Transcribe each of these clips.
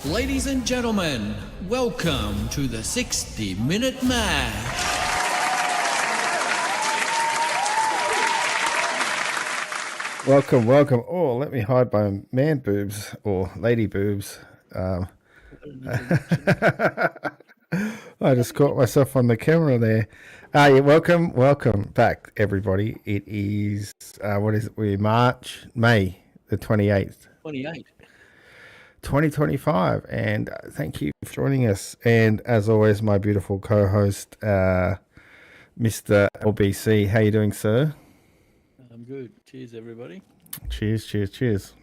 Ladies and gentlemen, welcome to the 60-Minute Match. Welcome. Oh, let me hide my man boobs or lady boobs. I just caught myself on the camera there. Yeah, welcome back, everybody. It is, what is it? May the 28th. 2025, and thank you for joining us. And as always, my beautiful co-host, Mr. LBC. How you doing, sir? I'm good. Cheers, everybody. Cheers.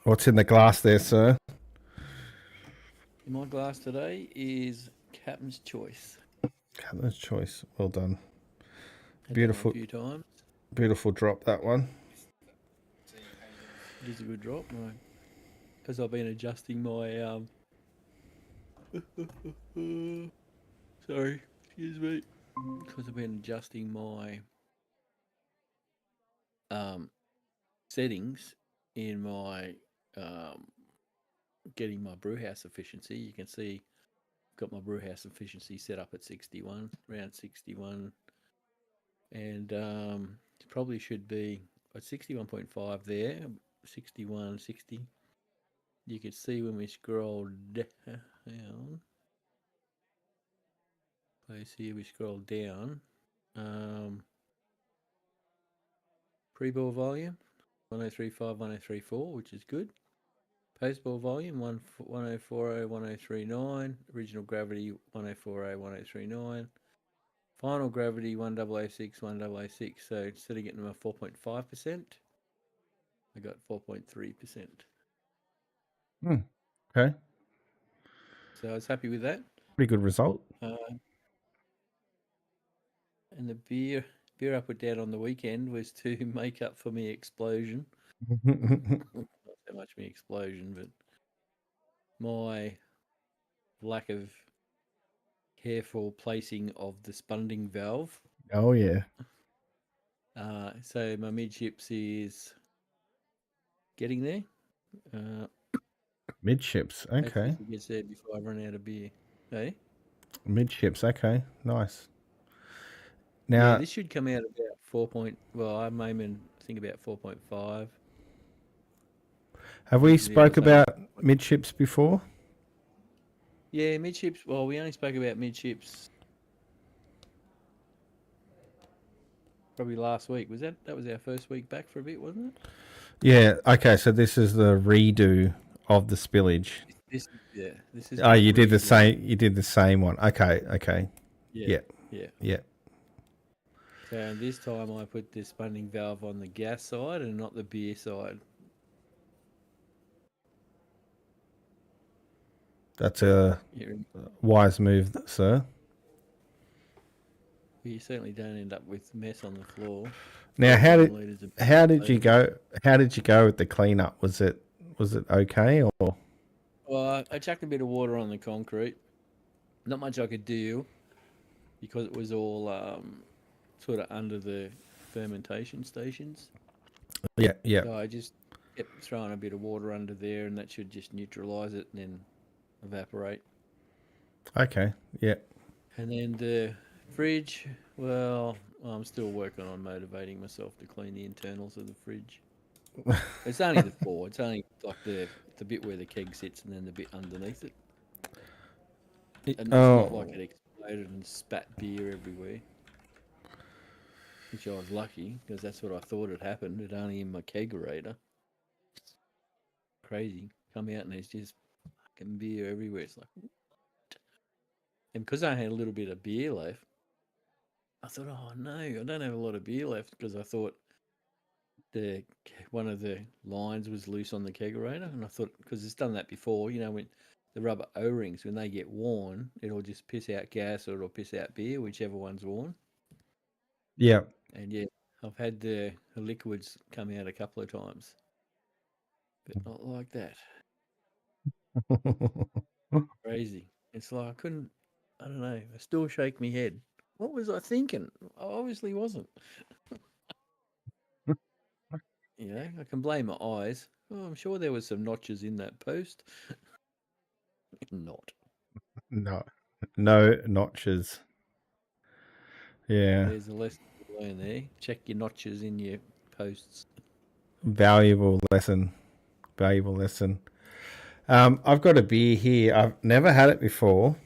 What's in the glass there, sir? In my glass today is Captain's Choice. Captain's Choice. Well done. Had Beautiful. a few times. Beautiful drop, that one. It is a good drop, because I've been adjusting my sorry, excuse me. Because I've been adjusting my settings in my getting my brew house efficiency. You can see I've got my brew house efficiency set up at 61, around 61, and it probably should be at 61.5 there, 61, 60. You can see when we scroll down, place here, we scroll down, pre-ball volume 1035, 1034, which is good. Post-ball volume 1040, 1039, original gravity 1040, 1039, final gravity 1006, 1006. So instead of getting them a 4.5%, I got 4.3%. Okay. So I was happy with that. Pretty good result. And the beer I put down on the weekend was to make up for me explosion. Not so much me explosion, but my lack of careful placing of the spunding valve. Oh, yeah. So my midships is getting there. Midships, okay. It gets there before I run out of beer. Hey? Midships, okay. Nice. Now, yeah, this should come out about 4 point. Well, I'm aiming think about 4.5. have we spoke about midships before? Yeah, midships. Well, we only spoke about midships probably last week. That was our first week back for a bit, wasn't it? Yeah. Okay. So this is the redo of the spillage. This is Oh, the you did the redo. same. You did the same one. Okay. Okay. Yeah, Yeah. yeah. Yeah. So this time I put the spunding valve on the gas side and not the beer side. That's a You, wise move, sir. you certainly don't end up with mess on the floor. Now, 14 litres of how did you later. go? How did you go with the cleanup? Was it okay or? Well, I chucked a bit of water on the concrete. Not much I could do because it was all sort of under the fermentation stations. Yeah. Yeah. So I just kept throwing a bit of water under there, and that should just neutralise it and then evaporate. Okay. Yeah. And then the fridge, well, I'm still working on motivating myself to clean the internals of the fridge. It's only the floor. It's only like the bit where the keg sits and then the bit underneath it. And it's not like it exploded and spat beer everywhere. Which I was lucky because that's what I thought had happened. It only in my kegerator. Crazy. Come out and there's just fucking beer everywhere. It's like, and because I had a little bit of beer left, I thought, oh no, I don't have a lot of beer left because I thought one of the lines was loose on the kegerator, and I thought because it's done that before, when the rubber O-rings when they get worn, it'll just piss out gas or it'll piss out beer, whichever one's worn. Yeah. And yeah, I've had the liquids come out a couple of times, but not like that. Crazy. It's like I don't know. I still shake my head. What was I thinking? I obviously wasn't. I can blame my eyes. Oh, I'm sure there was some notches in that post. Not. No notches. Yeah. There's a lesson to learn there. Check your notches in your posts. Valuable lesson. Valuable lesson. I've got a beer here. I've never had it before.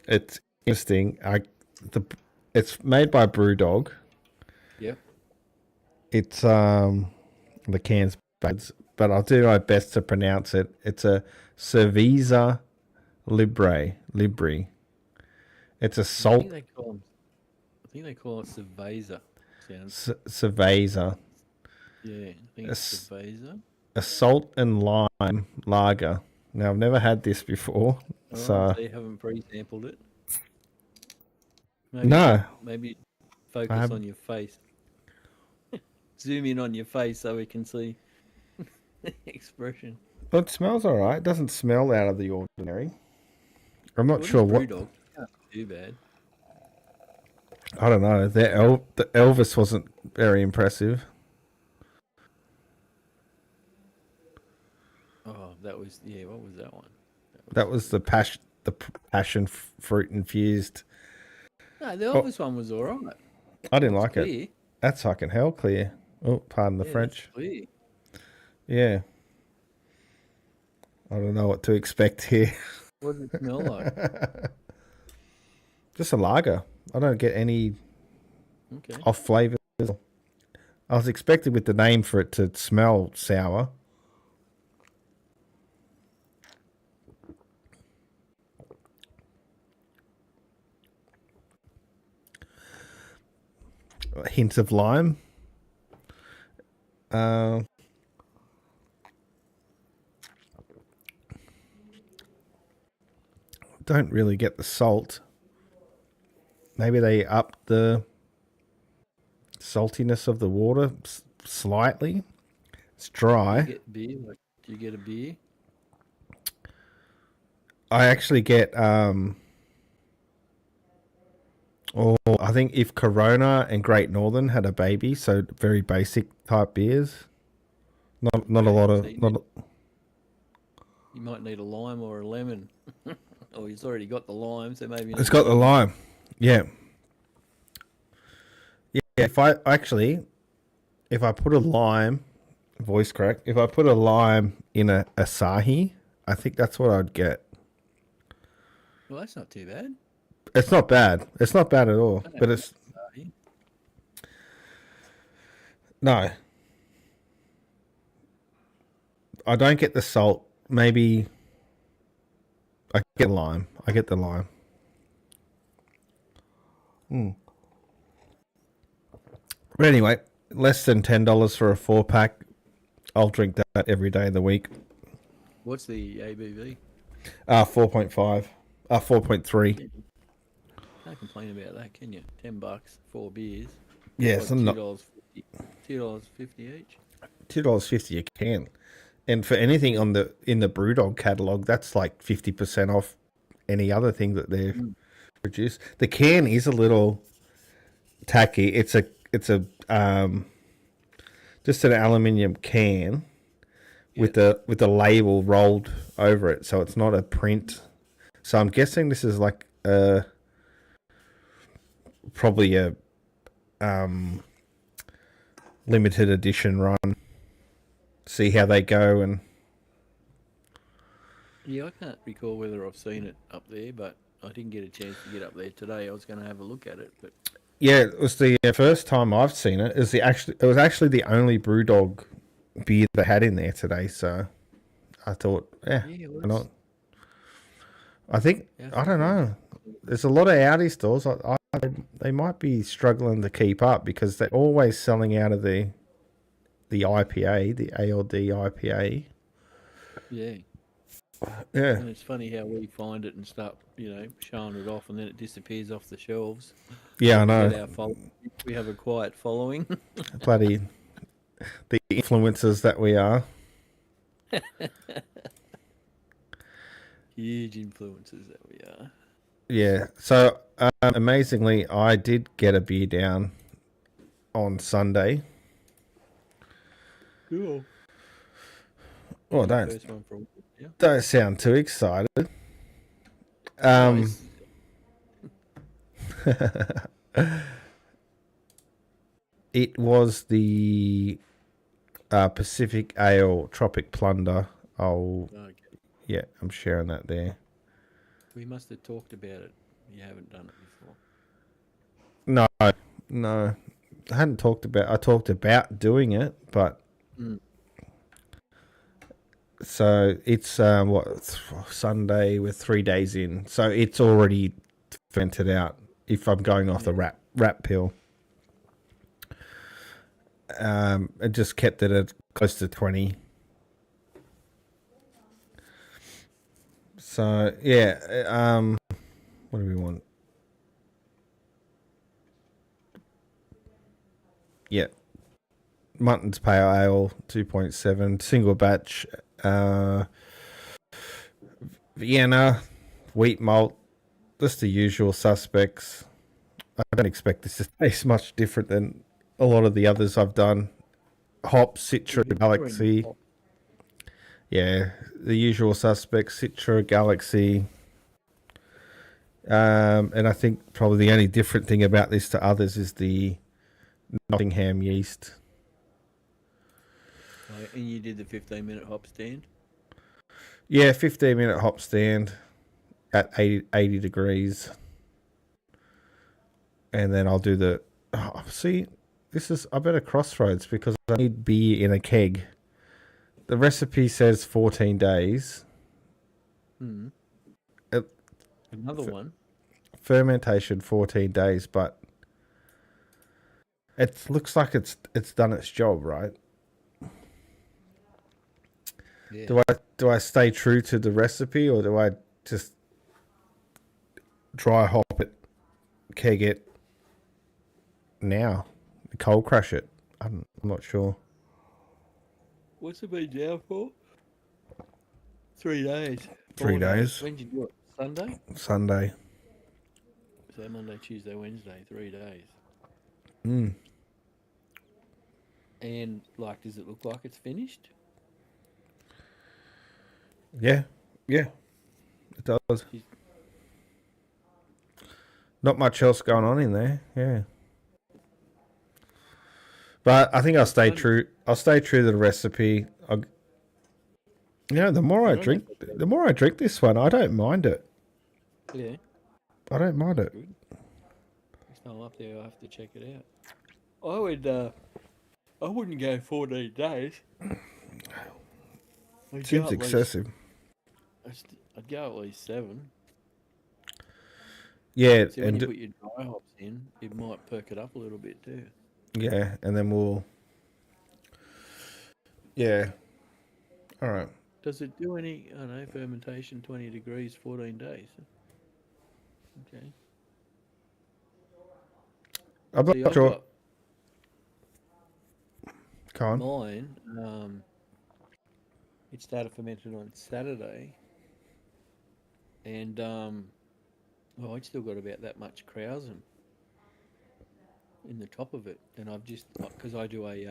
It's interesting. It's made by Brewdog. Yep. It's the can's bad, but I'll do my best to pronounce it. It's a Cerveza Libre. It's a salt. I think they call it Cerveza. Cerveza. Yeah, I think it's Cerveza. A salt and lime lager. Now I've never had this before, so you haven't pre-sampled it. Maybe focus on your face. Zoom in on your face so we can see the expression. Well, it smells all right. It doesn't smell out of the ordinary. I'm not sure what. Brewdog. Can't be too bad. I don't know. The Elvis wasn't very impressive. Oh, that was What was that one? That was the passion fruit infused. No, the Elvis one was all right. I didn't like it. That's fucking hell clear. Oh, pardon the French. Clear. Yeah. I don't know what to expect here. What does it smell like? Just a lager. I don't get any off flavors. I was expecting with the name for it to smell sour. A hint of lime. Don't really get the salt. Maybe they up the saltiness of the water slightly. It's dry. Do you get beer? Do you get a beer? I actually get I think if Corona and Great Northern had a baby, so very basic type beers. Not a lot of You might need a lime or a lemon. Or he's already got the lime, so maybe it's got the lime. Yeah. Yeah, if I put a lime, voice crack, if I put a lime in a Asahi, I think that's what I'd get. Well, that's not too bad. It's not bad. It's not bad at all. But it's no. I don't get the salt. Maybe I get lime. I get the lime. But anyway, less than $10 for a 4-pack. I'll drink that every day of the week. What's the ABV? 4.5. 4.3. Can't complain about that, can you? $10, 4 beers. Yes, I'm not. $2.50 each. $2.50 a can. And for anything in the BrewDog catalog, that's like 50% off any other thing that they've produced. The can is a little tacky. It's a just an aluminium can with the label rolled over it, so it's not a print. So I'm guessing this is like probably a limited edition run. See how they go. And yeah, I can't recall whether I've seen it up there, but I didn't get a chance to get up there today. I was going to have a look at it, but yeah, it was the first time I've seen it. It was actually the only BrewDog beer they had in there today. So I thought, why not? I think I don't know. There's a lot of Audi stores. They might be struggling to keep up because they're always selling out of the IPA, the ALD IPA. yeah. Yeah. And it's funny how we find it and start, showing it off, and then it disappears off the shelves. Yeah, I know. We have a quiet following. Bloody the influencers that we are. Huge influences that we are. Yeah. So amazingly, I did get a beer down on Sunday. Cool. Oh, First one from, don't sound too excited. Nice. It was the Pacific Ale Tropic Plunder. Okay. Yeah, I'm sharing that there. We must have talked about it. You haven't done it before. No. I hadn't talked about. I talked about doing it, but so it's Sunday. We're 3 days in, so it's already fermented out. If I'm going off the wrap pill, it just kept it at close to 20. So yeah, what do we want? Yeah, Mutton's Pale Ale 2.7 single batch, Vienna, wheat malt, just the usual suspects. I don't expect this to taste much different than a lot of the others I've done. Hop, Citra, Galaxy. Yeah, the usual suspects, Citra, Galaxy. And I think probably the only different thing about this to others is the Nottingham yeast. And you did the 15-minute hop stand? Yeah, 15-minute hop stand at 80 degrees. And then I'll do the... see, I'm at a crossroads because I need beer in a keg. The recipe says 14 days. Another one. Fermentation 14 days, but it looks like it's done its job, right? Yeah. Do I stay true to the recipe, or do I just dry hop it, keg it now, cold crush it? I'm not sure. What's it been down for? 3 days. 3 days. When did you do it? Sunday? Sunday. So Monday, Tuesday, Wednesday, 3 days. And, does it look like it's finished? Yeah, it does. Not much else going on in there, yeah. But I think I'll stay true. I'll stay true to the recipe. The more I drink this one, I don't mind it. Yeah. I don't mind it. Next time I'm up there, I'll have to check it out. I wouldn't go 14 days. I'd go Seems at least, excessive. I'd go at least 7. Yeah, See, when you and put your dry hops in, it might perk it up a little bit too. yeah, and then we'll yeah. All right. Does it do any, I don't know, fermentation 20 degrees, 14 days? Okay. I'm See, not I've sure. got Go on. mine. It started fermenting on Saturday, and well, I'd still got about that much krausen in the top of it, and I've just because I do a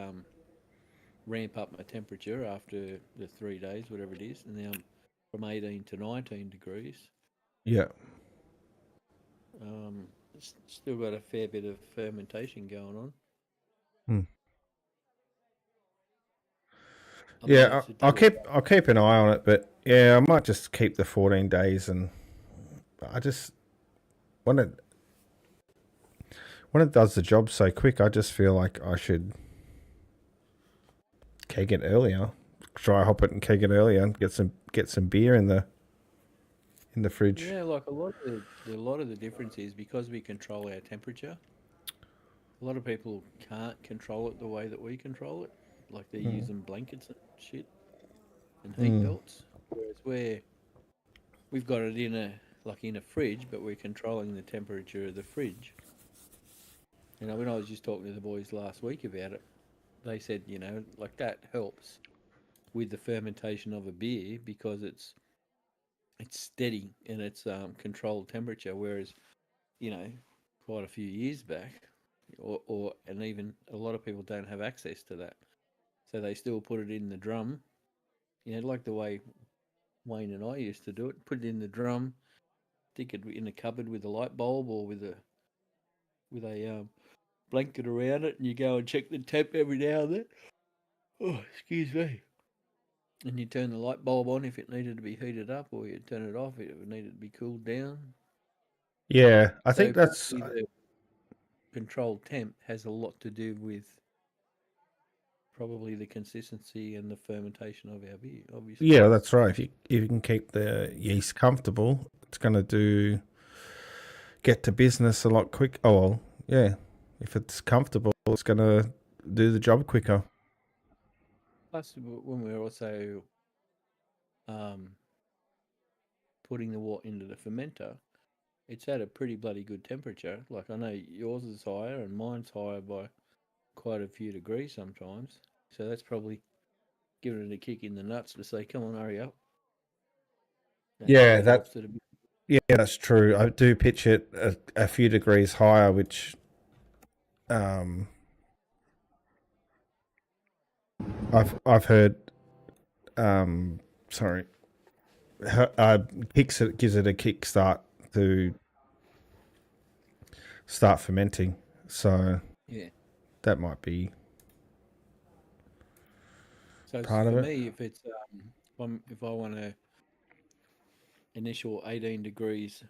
ramp up my temperature after the 3 days, whatever it is, and now I'm from 18 to 19 degrees. Yeah. Still got a fair bit of fermentation going on. Hmm. I mean, Yeah, it's a I'll double. I'll keep an eye on it, but yeah, I might just keep the 14 days, and I just when it does the job so quick, I just feel like I should keg it earlier, dry hop it and keg it earlier, and get some beer in the fridge. Yeah, like a lot of the difference is because we control our temperature. A lot of people can't control it the way that we control it. Like they're using blankets and shit and heat Mm. belts. Whereas we've got it in a fridge, but we're controlling the temperature of the fridge. You know, when I was just talking to the boys last week about it, they said, like that helps with the fermentation of a beer because it's steady and it's controlled temperature. Whereas, quite a few years back, and even a lot of people don't have access to that, so they still put it in the drum. Like the way Wayne and I used to do it, put it in the drum, stick it in a cupboard with a light bulb or with a blanket around it, and you go and check the temp every now and then. Oh, excuse me. And you turn the light bulb on if it needed to be heated up, or you turn it off if it needed to be cooled down. Yeah, I So think that's probably the controlled temp has a lot to do with probably the consistency and the fermentation of our beer, obviously. yeah, that's right. If you can keep the yeast comfortable, it's gonna get to business a lot quick. Oh well, yeah. If it's comfortable, it's gonna do the job quicker. Plus, when we're also um, putting the wort into the fermenter, it's at a pretty bloody good temperature. Like I know yours is higher and mine's higher by quite a few degrees sometimes. So that's probably giving it a kick in the nuts to say, "Come on, hurry up." That Yeah, probably helps it a bit. yeah, that's true. I do pitch it a few degrees higher, which um, I've heard. Sorry, gives it a kickstart to start fermenting. So Yeah. that might be So part of for it. me, if I want to initial 18 degrees,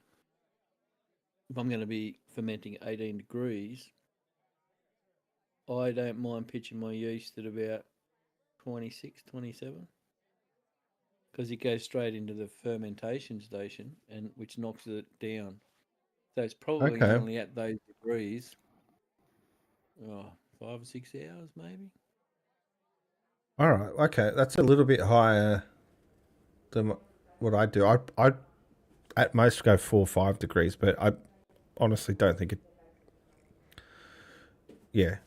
if I'm going to be fermenting 18 degrees, I don't mind pitching my yeast at about 26, 27, because it goes straight into the fermentation station, and which knocks it down. So it's probably Okay. only at those degrees, 5 or 6 hours maybe. All right. Okay, that's a little bit higher than what I do. I at most go 4 or 5 degrees, but I honestly don't think it. Yeah.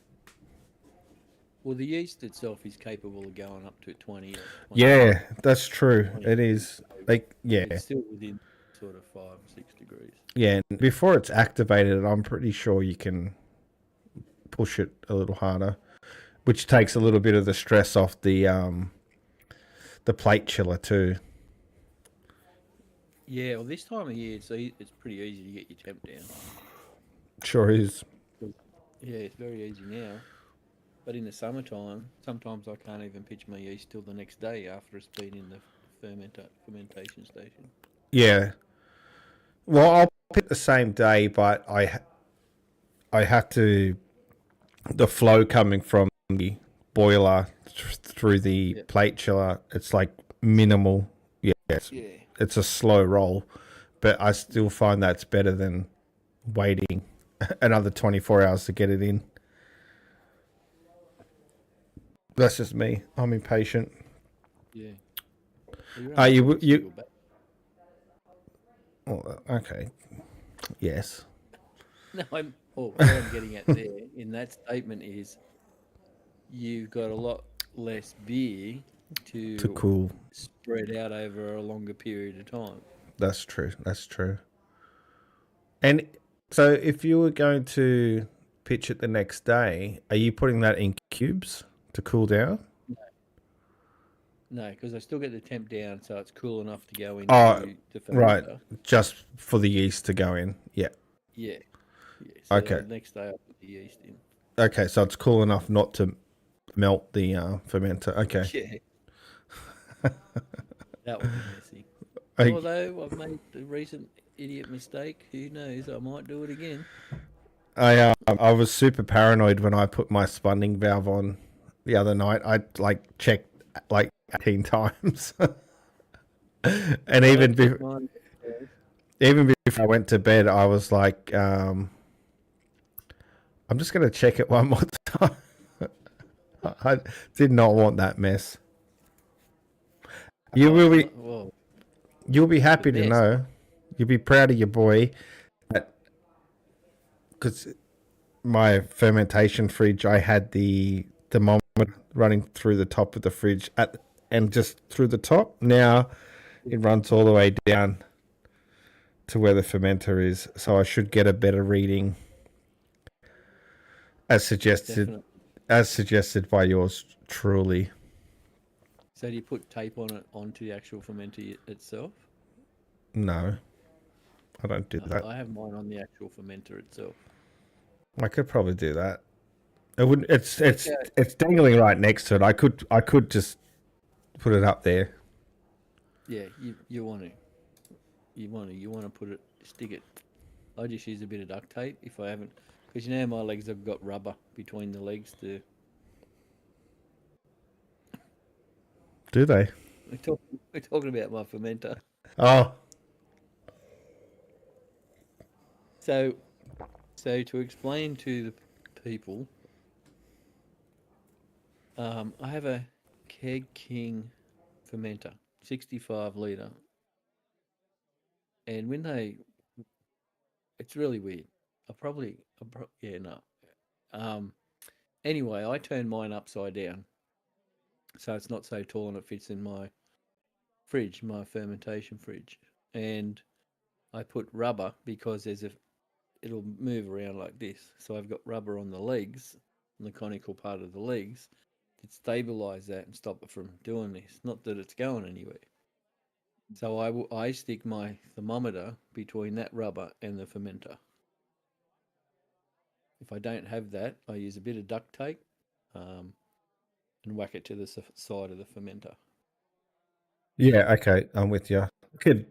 Well, the yeast itself is capable of going up to 20 or 20, Yeah, that's true. 20. It is. Like, yeah, It's still within sort of 5 or 6 degrees. yeah. Before it's activated, I'm pretty sure you can push it a little harder, which takes a little bit of the stress off the plate chiller too. Yeah, well, this time of year, it's pretty easy to get your temp down. Sure is. Yeah, it's very easy now. But in the summertime, sometimes I can't even pitch my yeast till the next day after it's been in the fermentation station. Yeah. Well, I'll pick the same day, but I have to the flow coming from the boiler through the Yeah. plate chiller. It's like minimal. Yes, Yeah. it's a slow roll, but I still find that's better than waiting another 24 hours to get it in. That's just me. I'm impatient. Yeah. Well, you're Are only you doing a single batch. Oh, okay. Yes. No, what I'm getting at there in that statement is you've got a lot less beer To to cool. spread out over a longer period of time. That's true. That's true. And so if you were going to pitch it the next day, are you putting that in cubes to cool down? No, because I still get the temp down, so it's cool enough to go Oh, into the right. fermenter. Just for the yeast to go in. Yeah. Yeah, yeah. So Okay. the next day I put the yeast in. Okay. So it's cool enough not to melt the fermenter. Okay. Yeah, that would be messy. I, Although I've made the recent idiot mistake, who knows? I might do it again. I was super paranoid when I put my spunding valve on the other night. I checked 18 times. And I even don't check mine. even before I went to bed, I was like, I'm just going to check it one more time. I did not want that mess. You will be Well, you'll be happy the to mess. know. You'll be proud of your boy, because my fermentation fridge, I had the thermometer running through the top of the fridge and just through the top. Now it runs all the way down to where the fermenter is, so I should get a better reading, as suggested Definitely. as suggested by yours truly. So do you put tape on it onto the actual fermenter itself? No, I don't do that. I have mine on the actual fermenter itself. I could probably do that. It wouldn't. Okay. It's dangling right next to it. I could just put it up there. Yeah, you want to put it, stick it. I just use a bit of duct tape if I haven't, because you know my legs have got rubber between the legs to. Do they? We're talking about my fermenter. Oh, So to explain to the people, I have a Keg King fermenter, 65 litre, and it's really weird. Yeah, no. Anyway, I turned mine upside down, so it's not so tall and it fits in my fridge, my fermentation fridge, and I put rubber because it'll move around like this. So I've got rubber on the legs, on the conical part of the legs, to stabilize that and stop it from doing this. Not that it's going anywhere. So I stick my thermometer between that rubber and the fermenter. If I don't have that, I use a bit of duct tape and whack it to the side of the fermenter. yeah. Okay, I'm with you. Could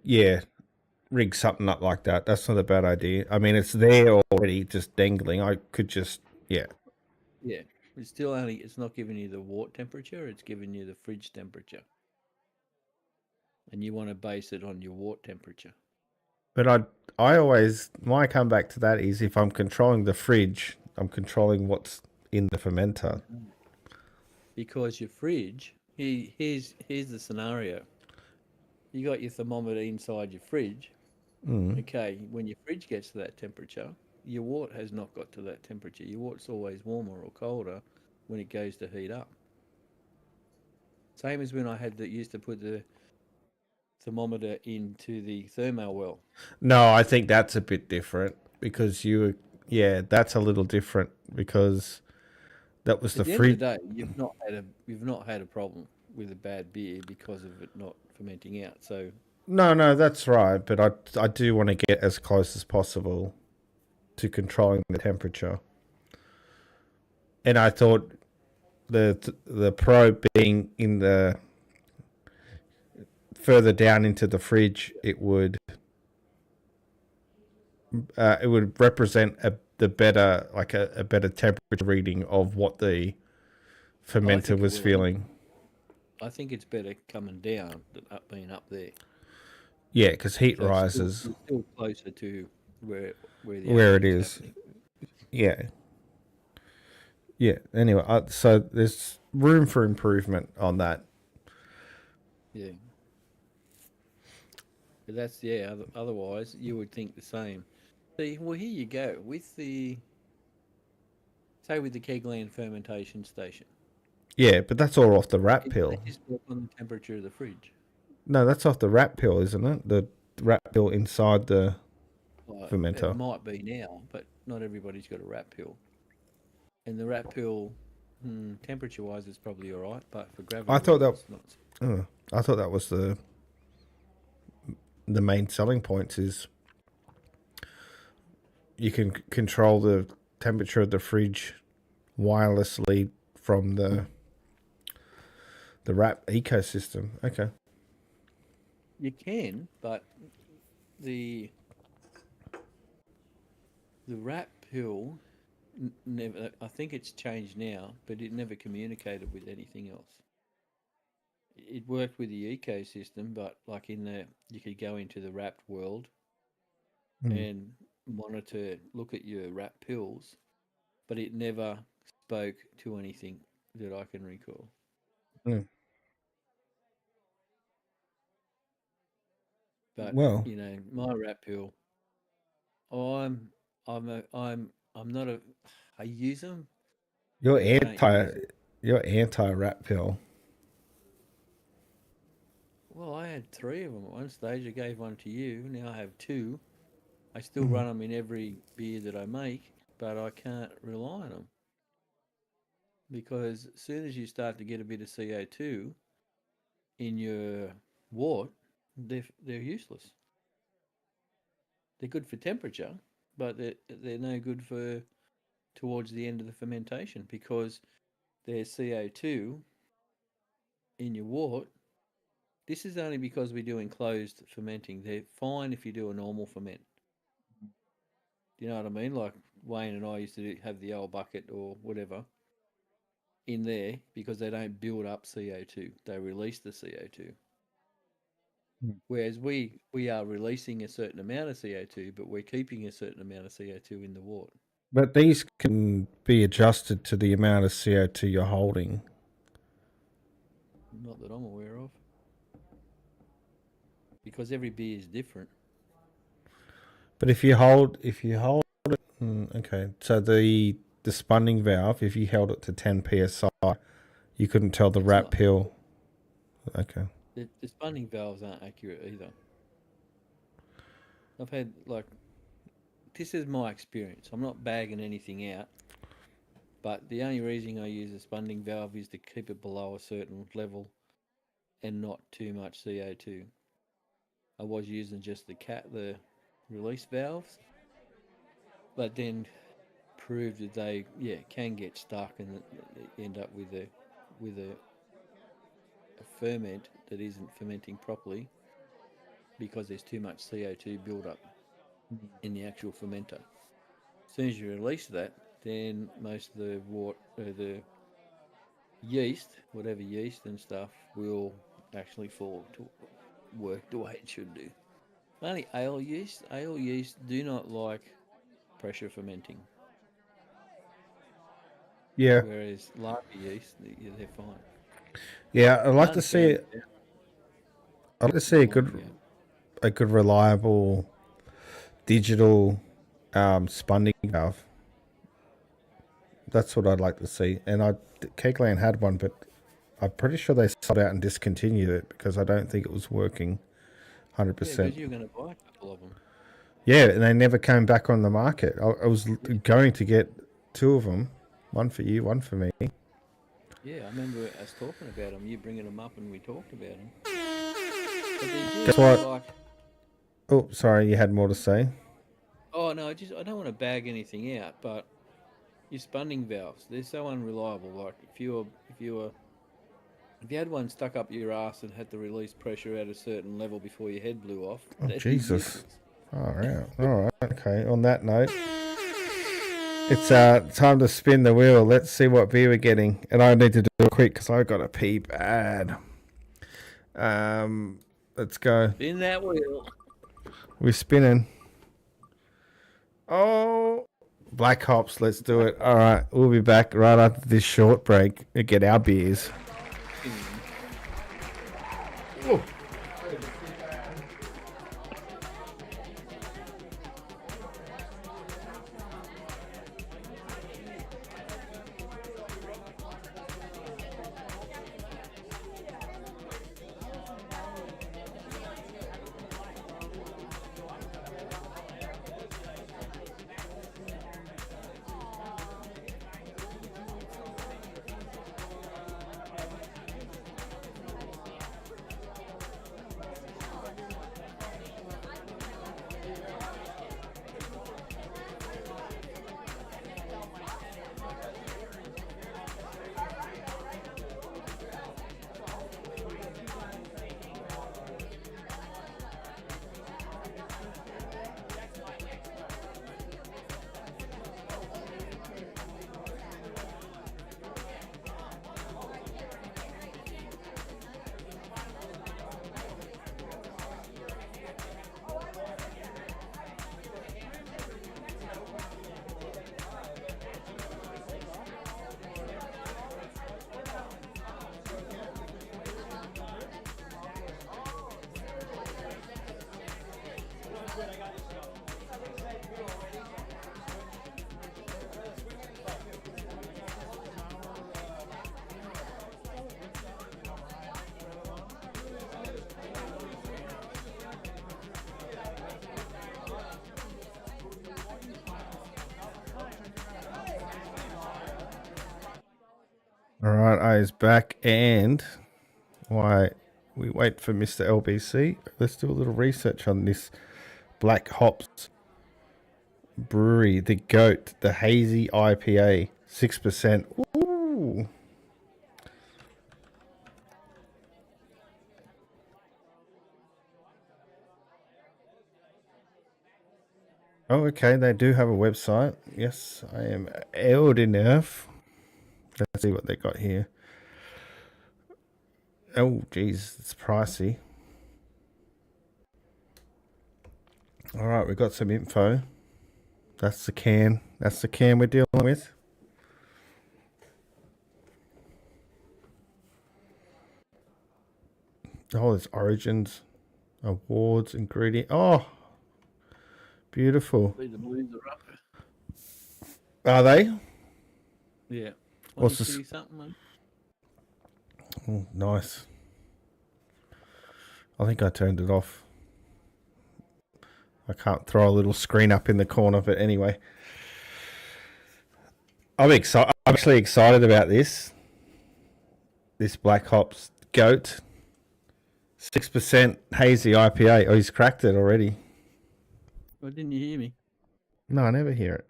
rig something up like that. That's not a bad idea. I mean, it's there already, just dangling. I could just Yeah, it's not giving you the wort temperature; it's giving you the fridge temperature, and you want to base it on your wort temperature. But I always my comeback to that is if I'm controlling the fridge, I'm controlling what's in the fermenter. Because your fridge, here's the scenario. You got your thermometer inside your fridge. Okay, when your fridge gets to that temperature, your wort has not got to that temperature. Your wort's always warmer or colder when it goes to heat up. Same as when I used to put the thermometer into the thermal well. No, I think that's a bit different because that's a little different because that was At the the end of fridge. the day, you've not had a problem with a bad beer because of it not fermenting out. So No, that's right. But I do want to get as close as possible to controlling the temperature. And I thought the probe being in the further down into the fridge, it would represent the better a better temperature reading of what the fermenter was feeling. I think it's better coming down than being up there. Yeah, because heat So rises it's still closer to where the where it aging's is. happening. Yeah. Yeah. Anyway, so there's room for improvement on that. Yeah. But that's otherwise you would think the same. See, well here you go with the Kegland fermentation station. Yeah, but that's all off the rat They pill. just work on the temperature of the fridge. No, that's off the rat pill, isn't it? The rat pill inside the Well, it fermenter. might be now, but not everybody's got a rat pill. And the rat pill, temperature-wise, it's probably all right, but for gravity, I thought that. it's not. I thought that was the main selling points is you can control the temperature of the fridge wirelessly from the rat ecosystem. Okay. You can, but the rat pill never. I think it's changed now, but it never communicated with anything else. It worked with the ecosystem, but like you could go into the wrapped world and look at your rat pills, but it never spoke to anything that I can recall. Mm. But Well, my rat pill, I'm not a. I use them. you're But I don't use them. you're anti rat pill. Well, I had 3 of them at one stage. I gave one to you. Now I have 2. I still run them in every beer that I make, but I can't rely on them because as soon as you start to get a bit of CO2 in your wort, they're useless. They're good for temperature, but they're no good for towards the end of the fermentation because there's CO2 in your wort. This is only because we do enclosed fermenting. They're fine if you do a normal ferment. Do you know what I mean? Like Wayne and I used to have the old bucket or whatever in there because they don't build up CO2. They release the CO2. Whereas we are releasing a certain amount of CO2, but we're keeping a certain amount of CO2 in the wort. But these can be adjusted to the amount of CO2 you're holding. Not that I'm aware of. Because every beer is different. But if you hold it, okay. So the spunning valve, if you held it to 10 psi, you couldn't tell the rat pill. Okay. The spunning valves aren't accurate either. I've had this is my experience. I'm not bagging anything out, but the only reason I use a spunning valve is to keep it below a certain level and not too much CO2. I was using just the release valves, but then proved that they can get stuck and end up with a ferment that isn't fermenting properly because there's too much CO2 build up in the actual fermenter. As soon as you release that, then most of the yeast, whatever yeast and stuff, will actually fall to work the way it should do. Only ale yeast do not like pressure fermenting. Yeah. Whereas lager yeast, they're fine. Yeah, I'd like to see it. I'd like to see a good reliable digital spunning valve. That's what I'd like to see. And Kegland had one, but I'm pretty sure they sold out and discontinued it because I don't think it was working 100%. Yeah, because you were going to buy a couple of them. Yeah, and they never came back on the market. I was going to get 2 of them, one for you, one for me. Yeah, I remember us talking about them. You bringing them up, and we talked about them. Guess what? Oh, sorry, you had more to say. Oh no, I don't want to bag anything out, but your spunning valves, they're so unreliable. Like if you had one stuck up your ass and had to release pressure at a certain level before your head blew off. Oh, Jesus. All right. Okay. On that note, it's time to spin the wheel. Let's see what beer we're getting. And I need to do it quick because I got to pee bad. Let's go. In that wheel. We're spinning. Oh, black hops. Let's do it. All right, we'll be back right after this short break and get our beers. Ooh. All right, I is back, and why we wait for Mr. LBC. Let's do a little research on this Black Hops Brewery, the Goat, the Hazy IPA, 6%. Ooh. Oh, okay, they do have a website. Yes, I am old enough. Let's see what they got here. Oh, geez, it's pricey. All right, we've got some info. That's the can. That's the can we're dealing with. Oh, there's origins, awards, ingredient. Oh, beautiful. The blues are up. Are they? Yeah. What's this? Something, man? Oh, nice. I think I turned it off. I can't throw a little screen up in the corner, but anyway. I'm actually excited about this. This Black Hops Goat. 6% hazy IPA. Oh, he's cracked it already. Why didn't you hear me? No, I never hear it.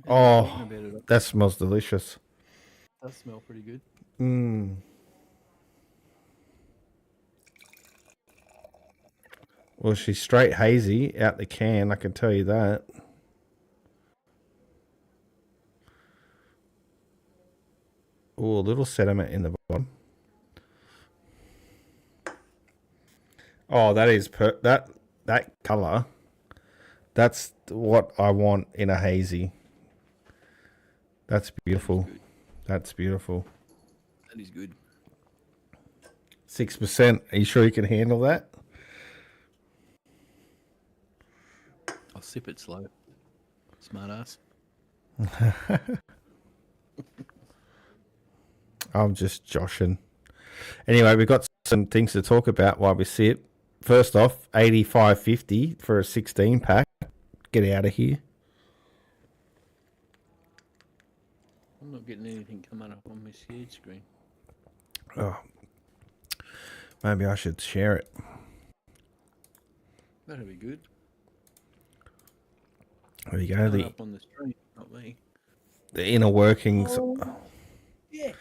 Oh, that smells delicious. Does smell pretty good. Mmm. Well, she's straight hazy out the can, I can tell you that. Oh, a little sediment in the bottom. Oh, that is that color. That's what I want in a hazy. That's beautiful. That's beautiful. That is good. 6%. Are you sure you can handle that? I'll sip it slow. Smart ass. I'm just joshing. Anyway, we've got some things to talk about while we sit. First off, $85.50 for a 16 pack. Get out of here. I'm not getting anything coming up on my shared screen. Oh, maybe I should share it. That'll be good. There you go. Up on the screen, not me. The inner workings. Oh, yet.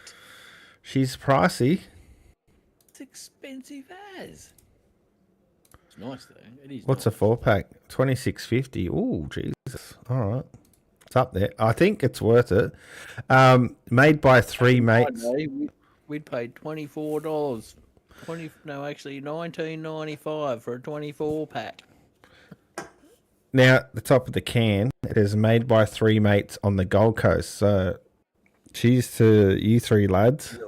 She's pricey. It's expensive as. It's nice though. It is. What's nice. a 4-pack? $26.50. Ooh, Jesus. All right. It's up there. I think it's worth it. Made by three mates. we'd paid $24. Actually $19.95 for a 24 pack. Now, the top of the can, it is made by three mates on the Gold Coast. So, cheers to you three lads.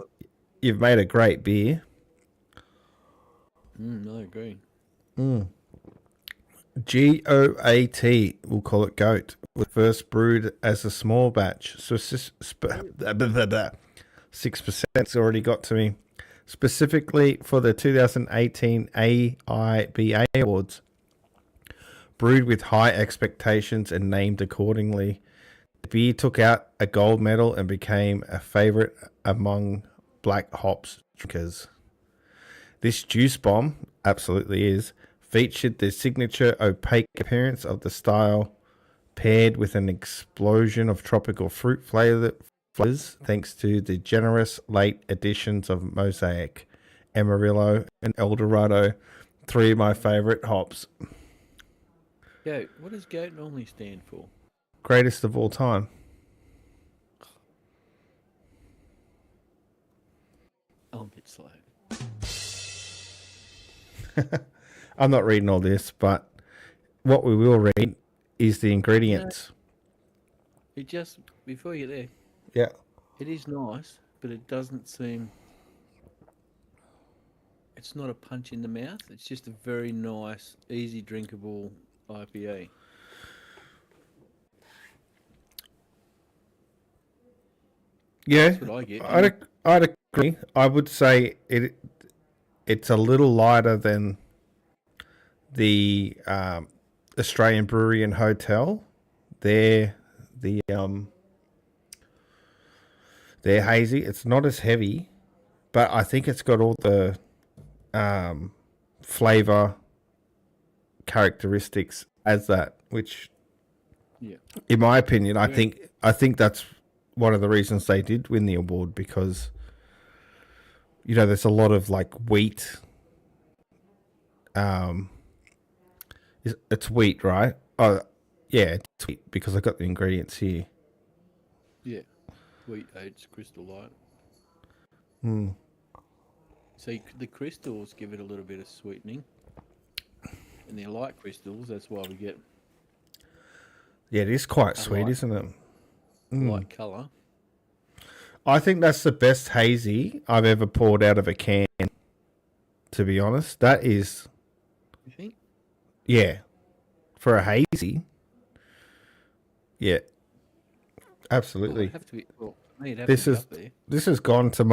You've made a great beer. I agree. GOAT, we'll call it GOAT, was first brewed as a small batch. So 6% already got to me. Specifically for the 2018 AIBA Awards. Brewed with high expectations and named accordingly. The beer took out a gold medal and became a favorite among black hops drinkers. This juice bomb, absolutely is, featured the signature opaque appearance of the style, paired with an explosion of tropical fruit flavors, thanks to the generous late additions of Mosaic, Amarillo, and Eldorado, three of my favorite hops. Goat. What does GOAT normally stand for? Greatest of all time. I'm a bit slow. I'm not reading all this, but what we will read is the ingredients. It just, before you get there, Yeah. it is nice, but it doesn't seem... It's not a punch in the mouth. It's just a very nice, easy drinkable IPA. Yeah, That's what I get. I'd agree. I would say it's a little lighter than the Australian Brewery and Hotel. They're hazy. It's not as heavy, but I think it's got all the flavor characteristics as that, which, Yeah. in my opinion, I think that's one of the reasons they did win the award, because there's a lot of like wheat. It's wheat, right? Oh, yeah, it's wheat because I got the ingredients here. Yeah. Wheat, oats, crystal light. Mm. So the crystals give it a little bit of sweetening. And they're light crystals, that's why we get Yeah, it is quite sweet, isn't it? light colour. I think that's the best hazy I've ever poured out of a can, to be honest. That is, You think? yeah, for a hazy. Yeah, absolutely. It'd have to be, well, for me, it'd have This to be is up there. this has gone to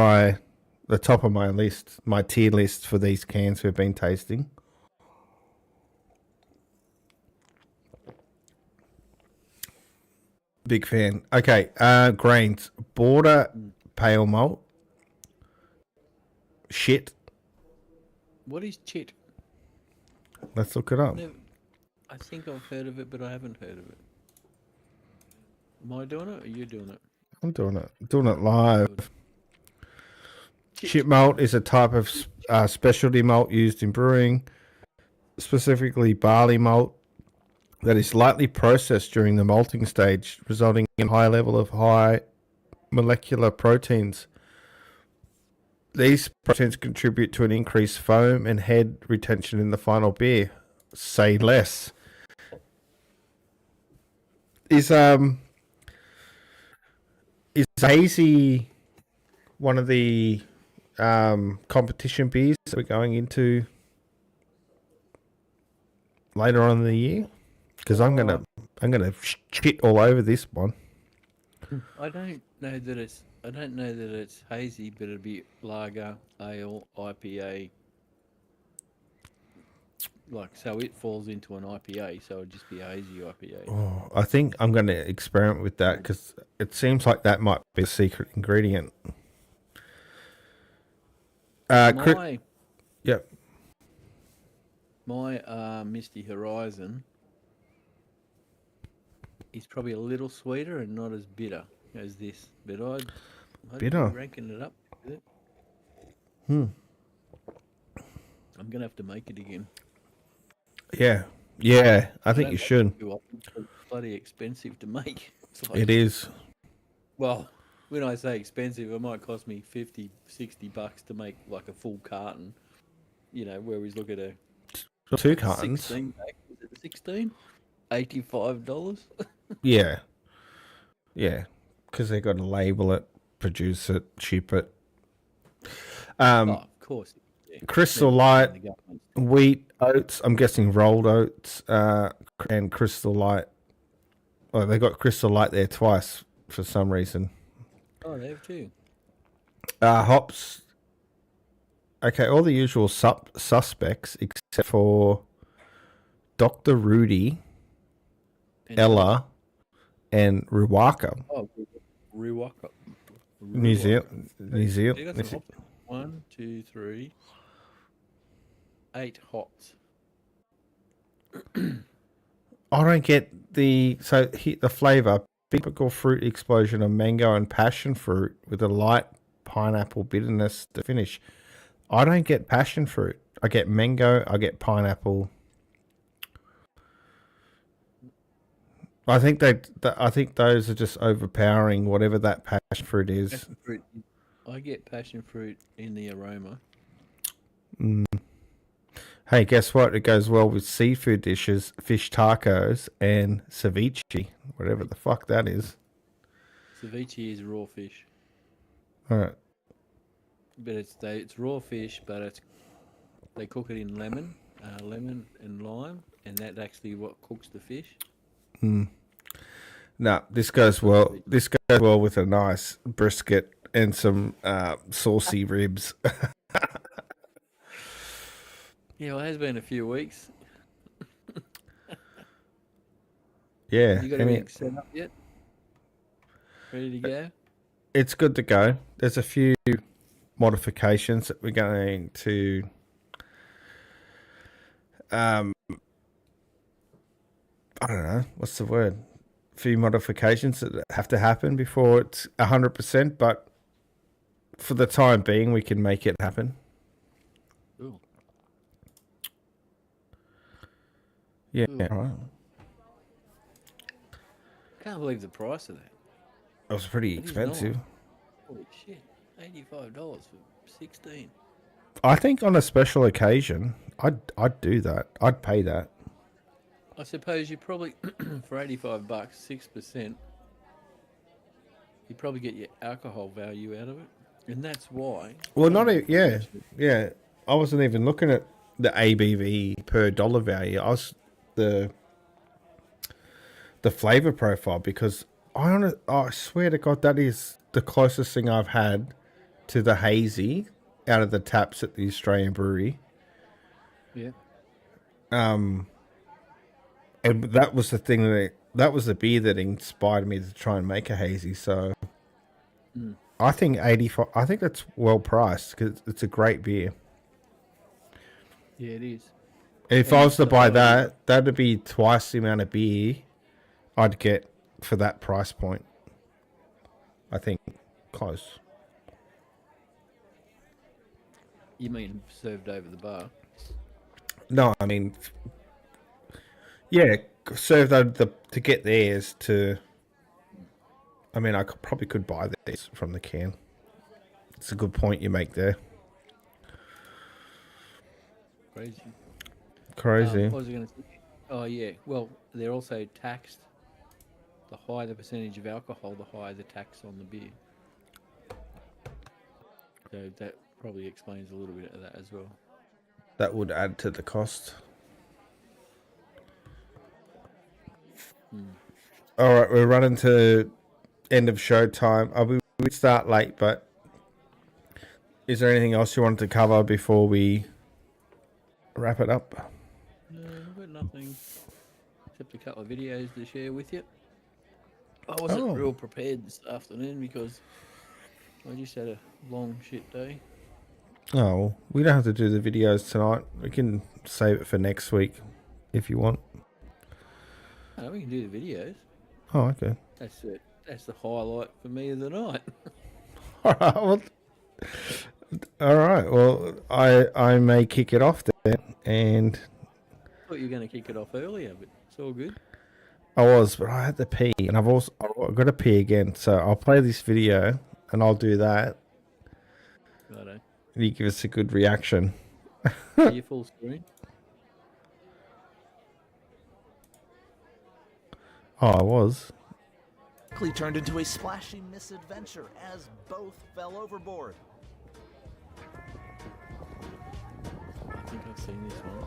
the top of my list, my tier list for these cans we've been tasting. Big fan. Okay, grains. Border pale malt. Shit. What is chit? Let's look it up. I think I've heard of it, but I haven't heard of it. Am I doing it or are you doing it? I'm doing it. Doing it live. Shit malt is a type of specialty malt used in brewing, specifically barley malt, that is lightly processed during the malting stage, resulting in a high level of high molecular proteins. These proteins contribute to an increased foam and head retention in the final beer. Say less. Is hazy one of the competition beers that we're going into later on in the year? Because I'm gonna shit all over this one. I don't know that it's hazy, but it'd be lager, ale, IPA. Like, so it falls into an IPA, so it'd just be a hazy IPA. Oh, I think I'm going to experiment with that because it seems like that might be a secret ingredient. Yep. My Misty Horizon is probably a little sweeter and not as bitter as this, but I'd Bitter. be ranking it up with it. I'm gonna have to make it again. Yeah, I think you should. It's bloody expensive to make. It's like, It is. well, when I say expensive, it might cost me $50, $60 to make like a full carton. You know, where he's look at a 2 cartons. 16 pack. Is it 16? $85. Yeah. Yeah. Because they got to label it, produce it, ship it. Oh, of course. Yeah. Crystal Never Light, mind the government. wheat, oats. I'm guessing rolled oats, and Crystal Light. Oh, they got Crystal Light there twice for some reason. Oh, they have too. Hops. Okay, all the usual suspects except for Dr. Rudy, And Ella, and Ruwaka. Oh, Rewaka. New Zealand. They got some hops. 1, 2, 3, 8 hops. I don't get the flavor. Typical fruit explosion of mango and passion fruit with a light pineapple bitterness to finish. I don't get passion fruit. I get mango. I get pineapple. I think I think those are just overpowering whatever that passion fruit is. Passion fruit. I get passion fruit in the aroma. Hey, guess what? It goes well with seafood dishes, fish tacos, and ceviche, whatever the fuck that is. Ceviche is raw fish, All right. but it's raw fish, but they cook it in lemon and lime, and that's actually what cooks the fish. No, this goes well. This goes well with a nice brisket and some saucy ribs. Yeah, well, it has been a few weeks. Yeah, You got everything set up yet? Ready to go? it's good to go. There's a few modifications that we're going to I don't know, what's the word? A few modifications that have to happen before it's 100%, but for the time being we can make it happen. Cool. Yeah, Cool. right. Can't believe the price of that. It was pretty It is expensive. nice. Holy shit! $85 for 16. I think on a special occasion, I'd do that. I'd pay that. I suppose you probably for $85, 6%. You probably get your alcohol value out of it, and that's why. Well, yeah. I wasn't even looking at the ABV per dollar value. I was the flavor profile because I swear to God that is the closest thing I've had to the hazy out of the taps at the Australian brewery. Yeah. And that was the thing that was the beer that inspired me to try and make a hazy. So I think 85. I think that's well priced because it's a great beer. Yeah, it is. If And I was to it's buy not- that'd be twice the amount of beer I'd get for that price point. I think close. You mean served over the bar? No, I mean, yeah, served over to get theirs to. I mean, probably could buy these from the can. It's a good point you make there. Crazy. Crazy. What was I going to say? Oh, yeah. Well, they're also taxed. The higher the percentage of alcohol, the higher the tax on the beer. So that probably explains a little bit of that as well. That would add to the cost. All right, we're running to end of show time. We start late, but is there anything else you wanted to cover before we wrap it up? No, I've got nothing except a couple of videos to share with you. I wasn't real prepared this afternoon because I just had a long shit day. Oh, well, we don't have to do the videos tonight. We can save it for next week if you want. No, we can do the videos. Oh, okay. That's it. That's the highlight for me of the night. All right. Well, all right. Well, I may kick it off then, and I thought you were going to kick it off earlier, but it's all good. I was, but I had to pee, and I've got to pee again. So I'll play this video, and I'll do that. Righto. And you give us a good reaction. Are you full screen? Oh, I was. Quickly turned into a splashy misadventure as both fell overboard. I think I've seen this one.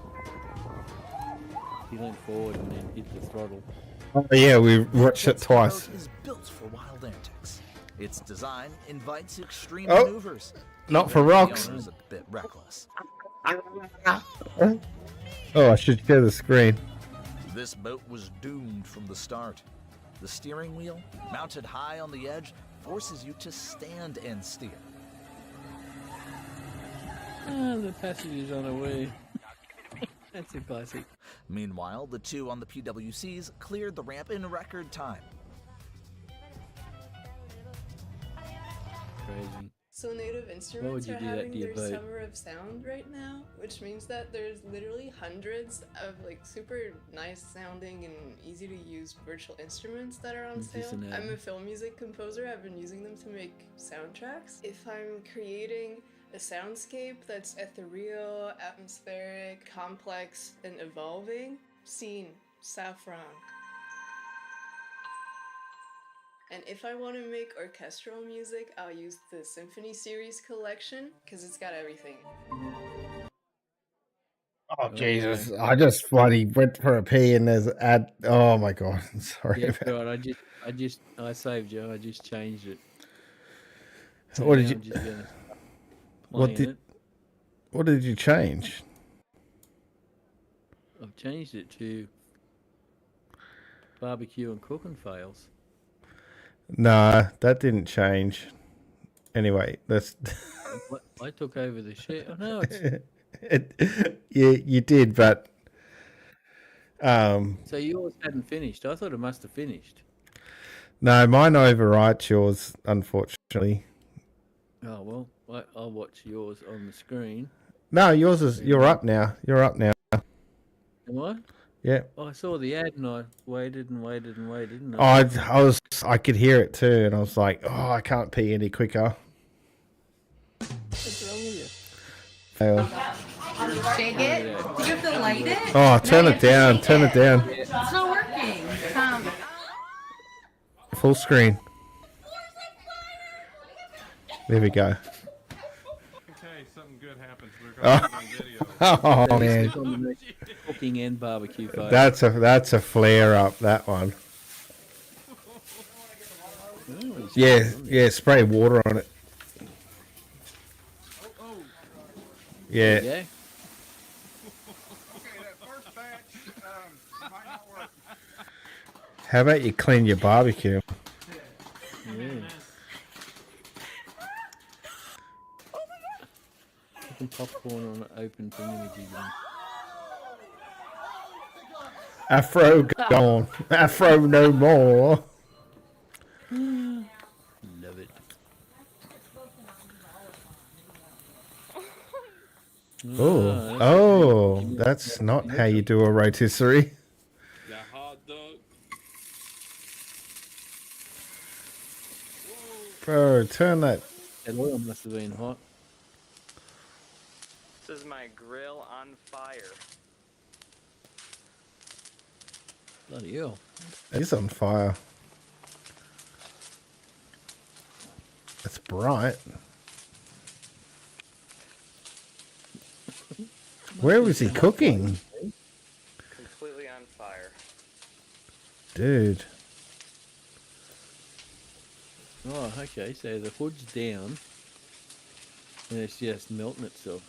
He leaned forward and then hit the throttle. Oh yeah, we watched it Jet's twice. boat is built for wild antics. Its design invites extreme Oh, maneuvers. not for even if the rocks. owner's a bit reckless. Oh, I should share the screen. This boat was doomed from the start. The steering wheel, mounted high on the edge, forces you to stand and steer. The passenger's on a way. That's a classic. Meanwhile, the two on the PWCs cleared the ramp in record time. Crazy. So Native would Instruments you are do that having to your their boat? Summer of Sound right now, which means that there's literally hundreds of like super nice sounding and easy to use virtual instruments that are on Is this sale. an I'm ad? a film music composer. I've been using them to make soundtracks. If I'm creating a soundscape that's ethereal, atmospheric, complex, and evolving, scene, saffron. And if I want to make orchestral music, I'll use the Symphony Series collection because it's got everything. Oh Jesus! I just bloody went for a pee, and there's an ad. Oh my god! Sorry. Yeah, about right. I saved you. I just changed it. What did now you- I'm just gonna What playing did- it. What did you change? I've changed it to barbecue and cooking fails. Nah, that didn't change. Anyway, that's. I took over the shit. Oh no, it's You did, but so yours hadn't finished. I thought it must have finished. no, mine overwrites yours, unfortunately. Oh well, I'll watch yours on the screen. No, yours is. You're up now. You're up now. Am I? Yeah. Oh, I saw the ad and I waited and waited and waited. And I could hear it too, and I was like, oh, I can't pee any quicker. What's wrong with you? Fail. Shake it. Do you have to light it? Oh, turn No, you it have to down. shake Turn it down. It's not working. Full screen. There we go. Okay, something good happens. We're going to put it on video. Oh man, Cooking and barbecue fail. that's a flare up. That one. Oh, it's Yeah, on there. yeah. Spray water on it. Yeah. Yeah. Okay, that first batch might not work. How about you clean your barbecue? Yeah. Put some popcorn on an open thingamajig. Afro gone. Afro no more. Love it. Oh, that's not how you do a rotisserie. The hot dog. Bro, turn that. That oil must have been hot. This is my grill on fire. Bloody hell. It's on fire. It's bright. Where was he cooking? Completely on fire. Dude. Oh, okay. So the hood's down, and it's just melting itself.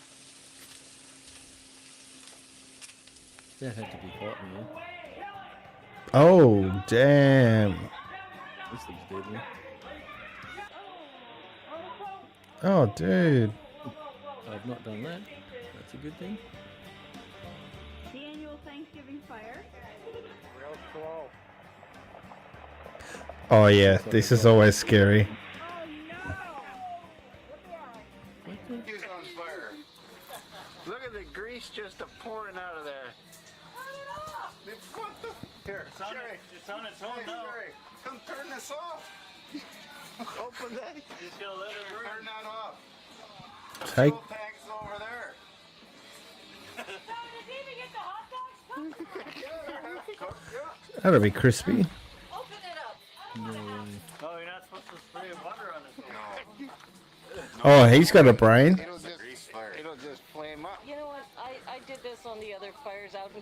That had to be hot, man. Oh, damn. This looks deadly. Oh, dude. I've not done that. That's a good thing. The annual Thanksgiving fire. Real slow. Oh, yeah. This is always scary. He's on fire. Look at the grease just pouring out of there. What the? Here, Jerry. It's on its own now. Jerry, come turn this off. Open that. Just gotta let it burn. Turn that off. Take. Fuel tank's over there. That'll be crispy. No way. Oh, you're not supposed to spray water on it. Oh, he's got a brain. It'll just flame up. You know what? I did this on the other fires out in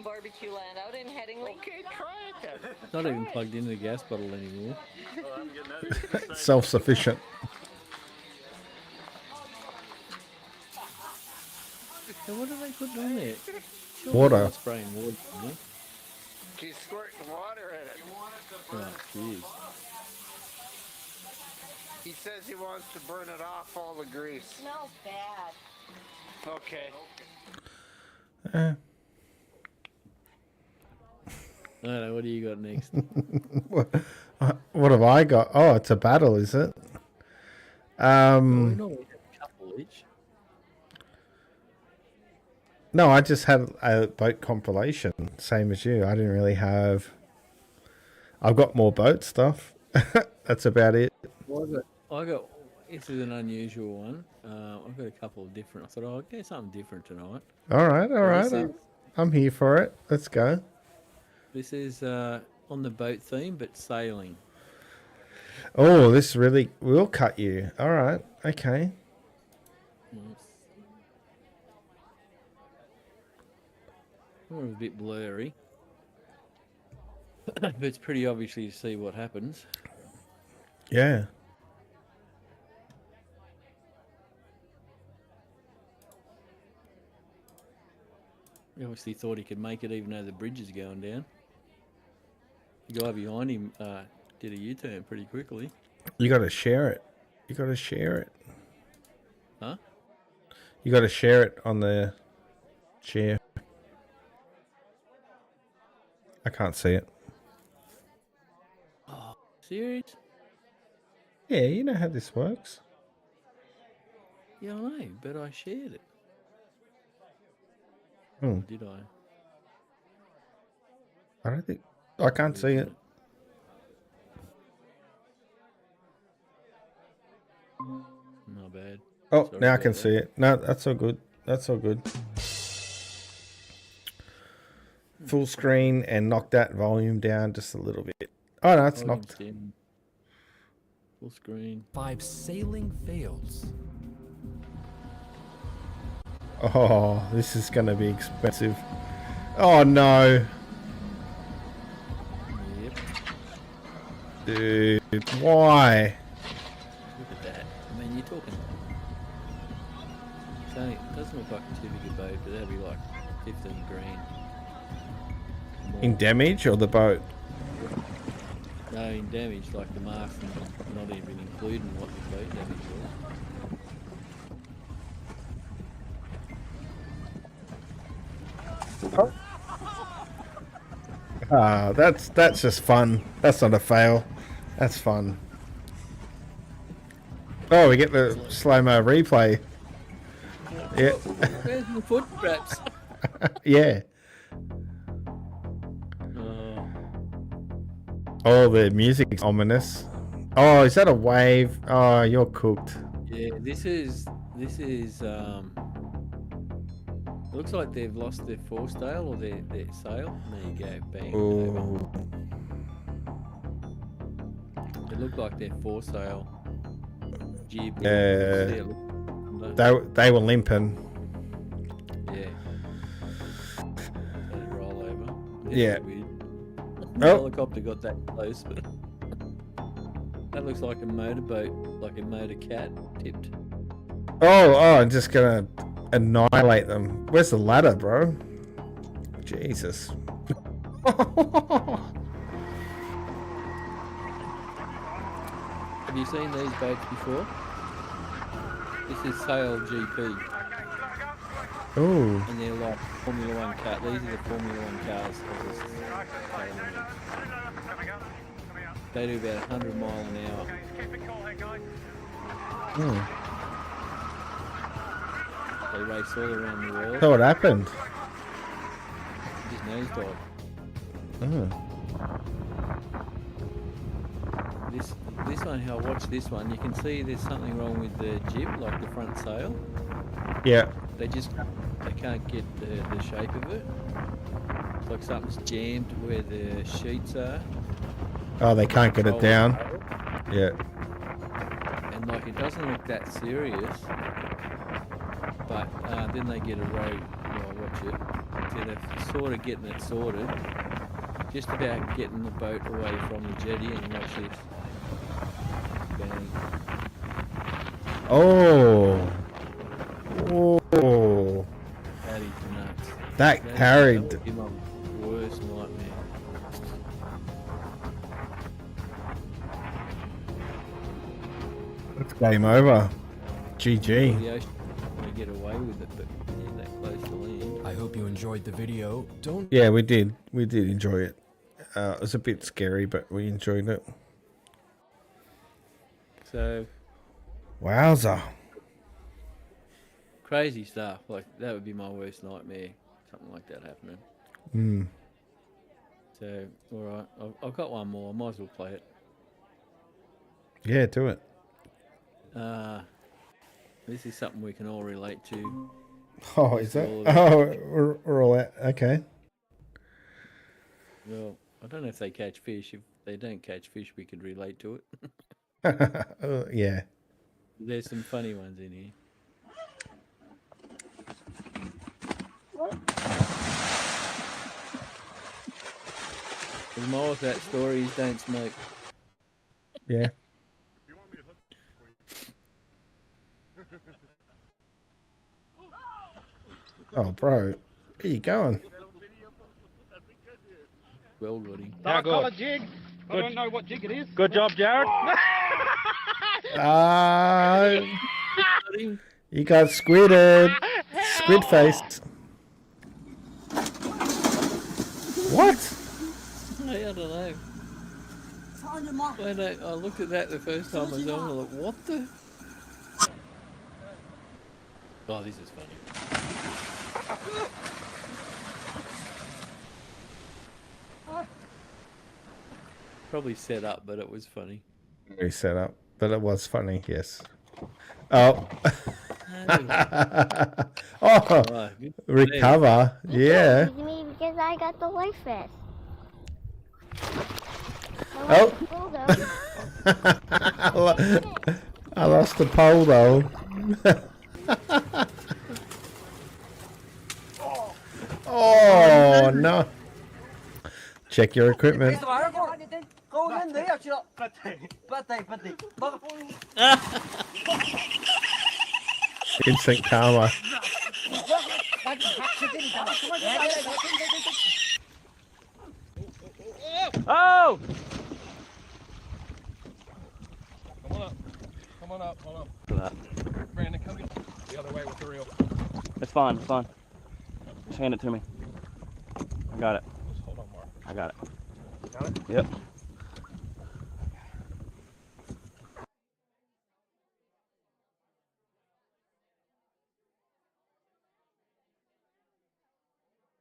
barbecue land, out in Headingley. Okay, try it then. It's not even plugged into the gas bottle anymore. Oh, I'm getting that. Self-sufficient. So what are they putting on there? Surely Water. they're not spraying water, isn't it? She's squirting water in it. Oh, jeez. He says he wants to burn it off, all the grease. Smells bad. Okay. Alright, what do you got next? What have I got? Oh, it's a battle, is it? We normally have a couple each. No, I just had a boat compilation, same as you. I didn't really have. I've got more boat stuff. That's about it. Well, I got. This is an unusual one. I've got a couple of different. I thought, oh, I'll get something different tonight. All right. This is, I'm here for it. Let's go. this is on the boat theme, but sailing. Oh, this really will cut you. All right. Okay. Well, it's a bit blurry, but it's pretty obviously to see what happens. Yeah. He obviously thought he could make it even though the bridge is going down. The guy behind him did a U-turn pretty quickly. You got to share it. You got to share it. Huh? You got to share it on the share. I can't see it. Oh, serious? Yeah, you know how this works. Yeah, I know, but I shared it. Hmm. Did I? I don't think I can't see it. Not bad. Oh, Sorry now I about can that. see it. No, that's all good. That's all good. Full screen and knock that volume down just a little bit. Oh no, it's Volume's knocked. down. Full screen. 5 sailing fails. Oh, this is going to be expensive. Oh no, Yep. dude, why? Look at that. I mean, you're talking. It's only, it doesn't look like too big a boat, but that'd be like 15 grand. More. In damage or the boat? No, in damage, like the mast, not even including what the boat damage was. Ah, that's just fun. That's not a fail. That's fun. Oh, we get the slow-mo replay. Yeah. Where's the foot straps? Yeah. Oh, the music's ominous. Oh, is that a wave? Oh, you're cooked. Yeah, this is looks like they've lost their foresail or their sail. There you go, bang. Oh, It looked like their foresail jib. Yeah. Look, they were limping. yeah. Let it roll over. Yeah. Weird. Oh. Helicopter got that close, but that looks like a motorboat, like a motor cat tipped. Oh, I'm just gonna annihilate them. Where's the ladder, bro? Jesus. Have you seen these boats before? This is Sail GP, Oh, and they're like Formula 1 car. These are the Formula 1 cars. Of this sailing. They do about 100 mile an hour. hmm. They race all around the world. So what happened? Just nosedive. Oh. This one, how I watch this one, you can see there's something wrong with the jib, like the front sail. Yeah. They can't get the shape of it. It's like something's jammed where the sheets are. Oh, they can't get it down. Yeah. And like it doesn't look that serious, but then they get a row. Well, watch it. So they're sort of getting it sorted, just about getting the boat away from the jetty. And watch this. Bang. Oh. Oh. That is nuts. That carried. That would be my worst nightmare. It's game over. GG. The ocean, they get away with it, but yeah, that close to land. I hope you enjoyed the video. Don't. Yeah, we did. We did enjoy it. It was a bit scary, but we enjoyed it. So Wowza. crazy stuff. Like that would be my worst nightmare. Something like that happening. Hmm. So all right, I've got one more. I might as well play it. Yeah, do it. This is something we can all relate to. Oh, is that? Oh, we're all out. Okay. Well, I don't know if they catch fish. If they don't catch fish, we could relate to it. Yeah. There's some funny ones in here. The moral of that story is don't smoke. Yeah. Oh, bro. Where you going? Well, Goody. How good? Jig. I don't know what jig it is. Good job, Jared. You got squidded. Squid face. What? I don't know. When I looked at that the first time I was on, I was like, what the? Oh, this is funny. Probably set up, but it was funny. Very set up, but it was funny, yes. Oh. Oh, Right, recover. Yeah. Me because I got the life vest. Oh. I lost the pole though. Oh no. Check your equipment. Instant karma. Oh! Come on up. Come on up. Hold on. Brandon, come get the other way with the reel. It's fine. It's fine. Just hand it to me. I got it. Just hold on, Mark. I got it. Got it? Yep.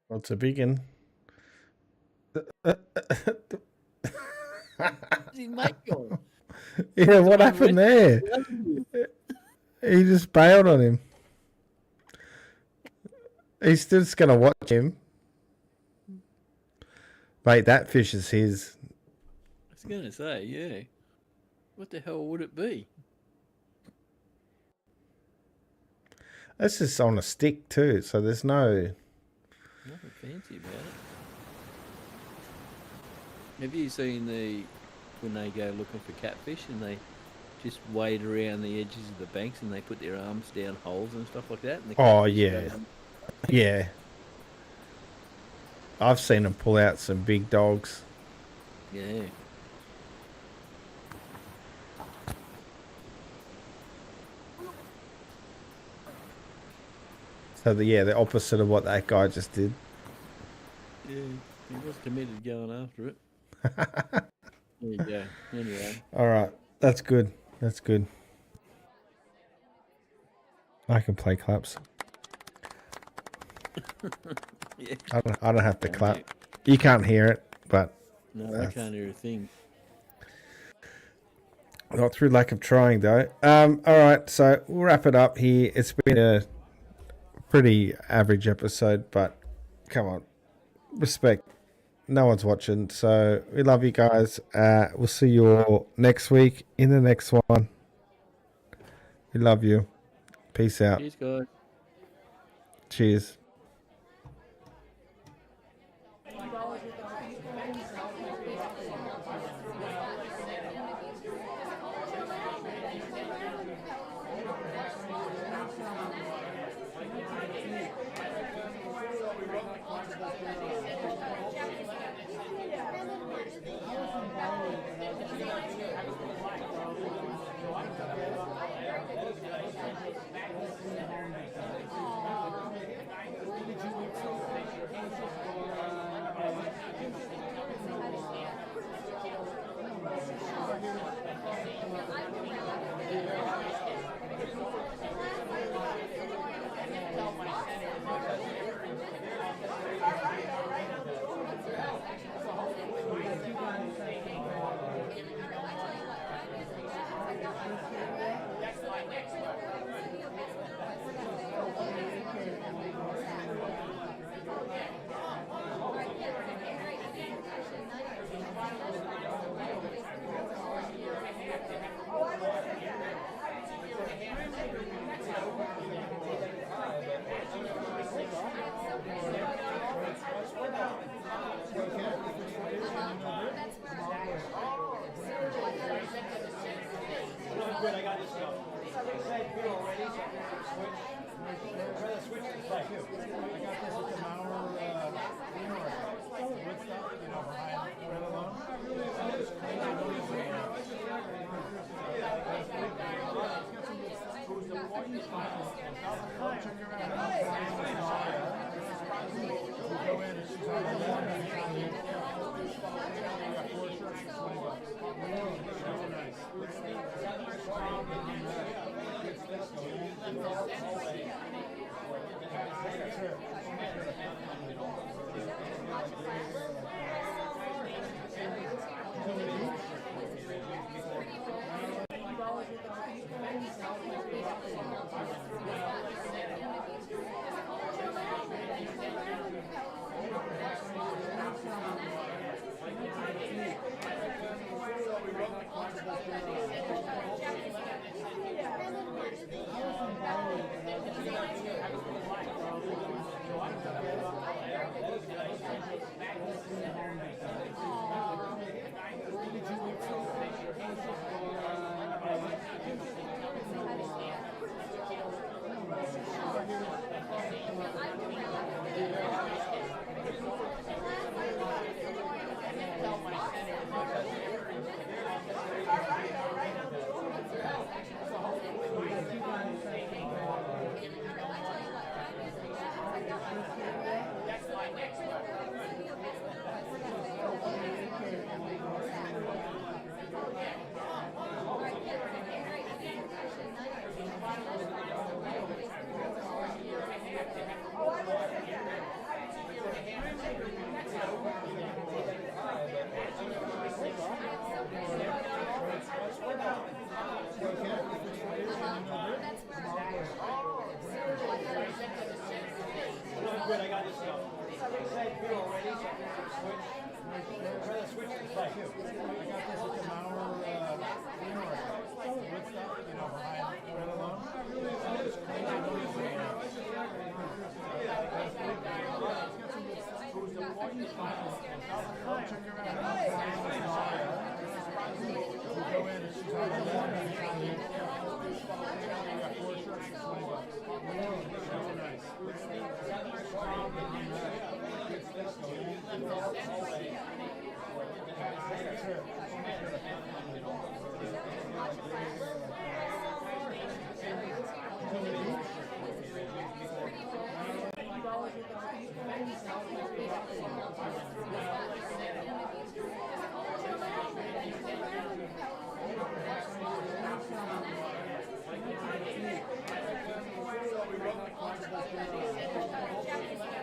What's a biggin? Yeah, what happened there? He just bailed on him. He's just going to watch him. Mate, that fish is his. I was going to say, yeah. What the hell would it be? That's just on a stick too, so there's no... Nothing fancy about it. Have you seen when they go looking for catfish and they just wade around the edges of the banks and they put their arms down holes and stuff like that? And oh, yeah. Yeah. I've seen them pull out some big dogs. Yeah. So, the opposite of what that guy just did. Yeah, he was committed going after it. There you go. Anyway. All right. That's good. That's good. I can play claps. Yeah. I don't have to Don't clap. you? You can't hear it, but No, I that's can't hear a thing. not through lack of trying, though. All right, so we'll wrap it up here. It's been a pretty average episode, but come on, respect. No one's watching, so we love you guys. We'll see you all next week in the next one. We love you. Peace out. Cheers, guys. Cheers. Japanese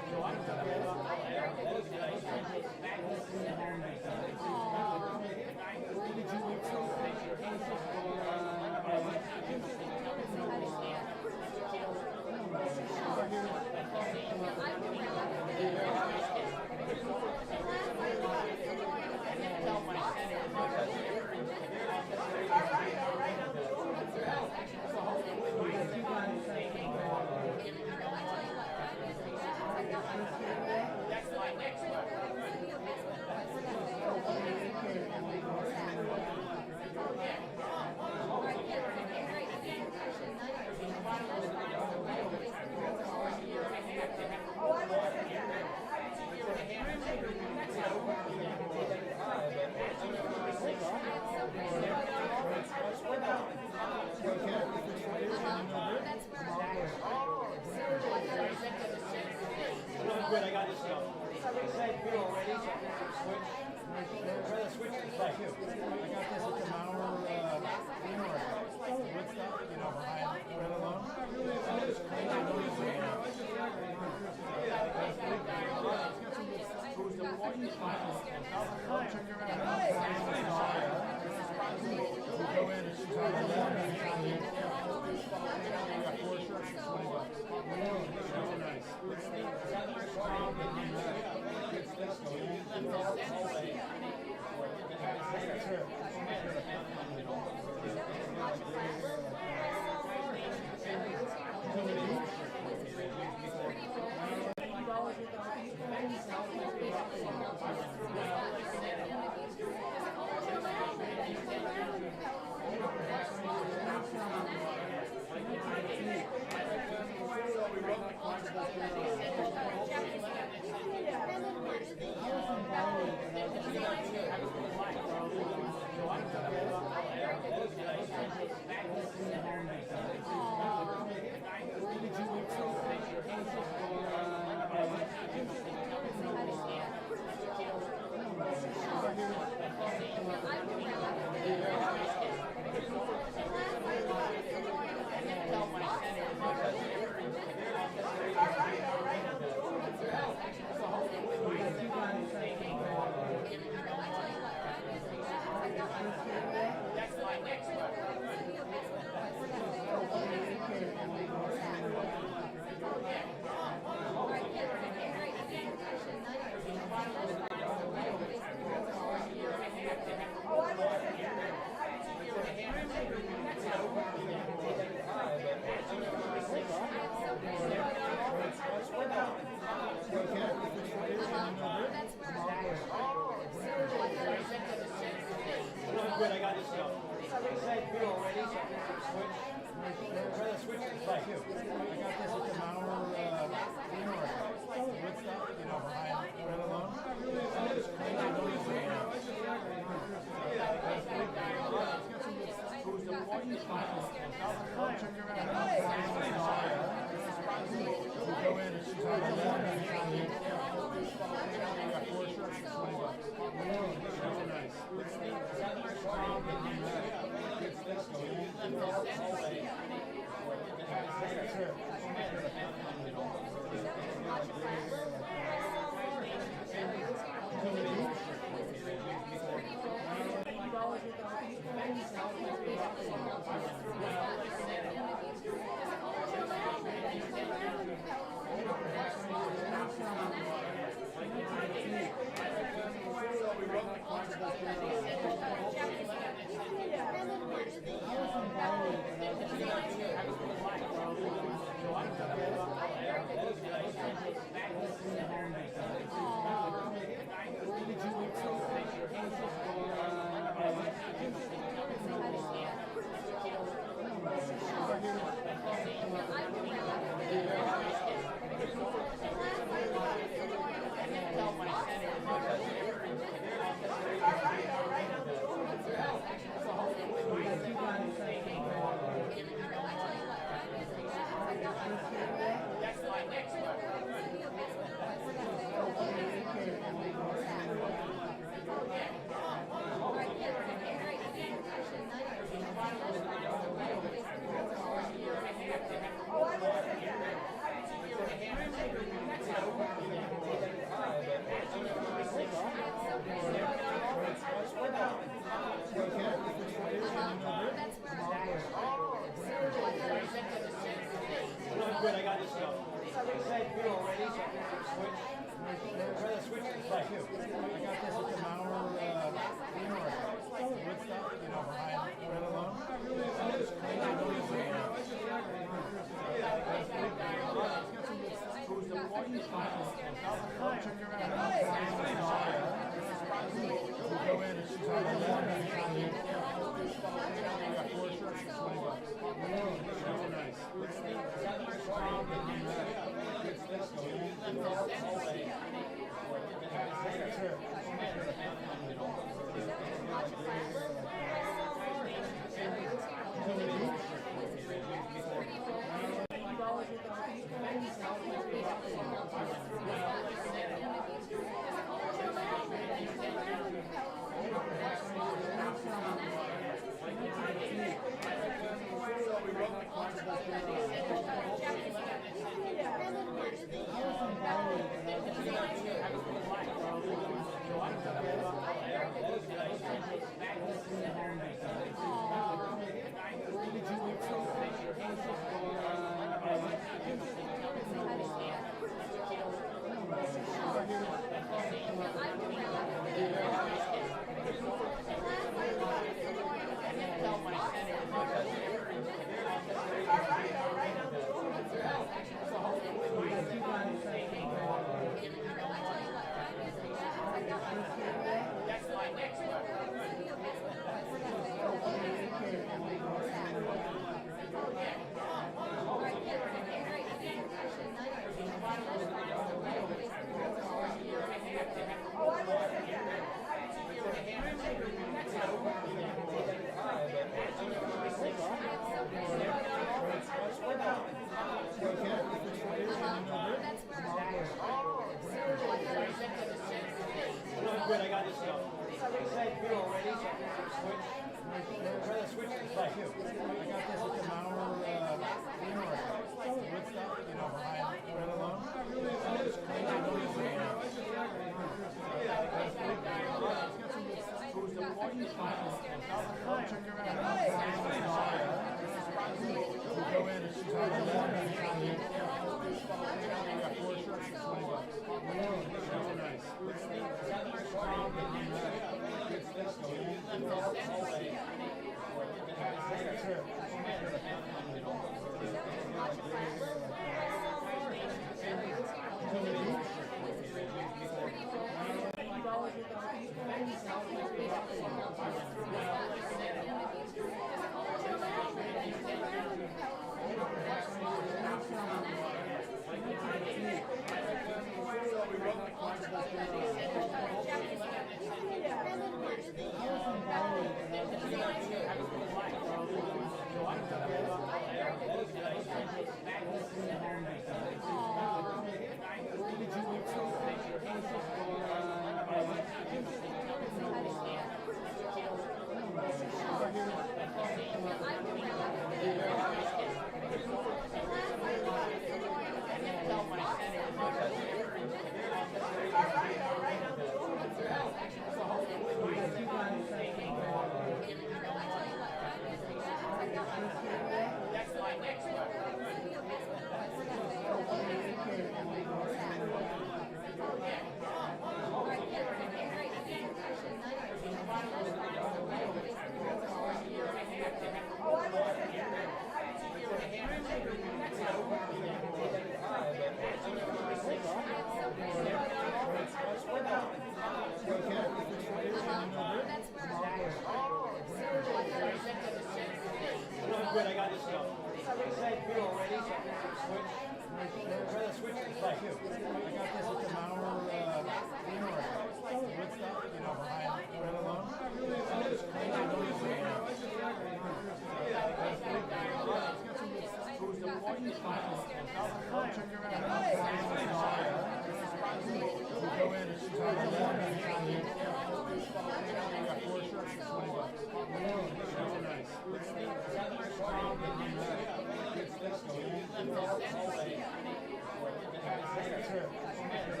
Sure.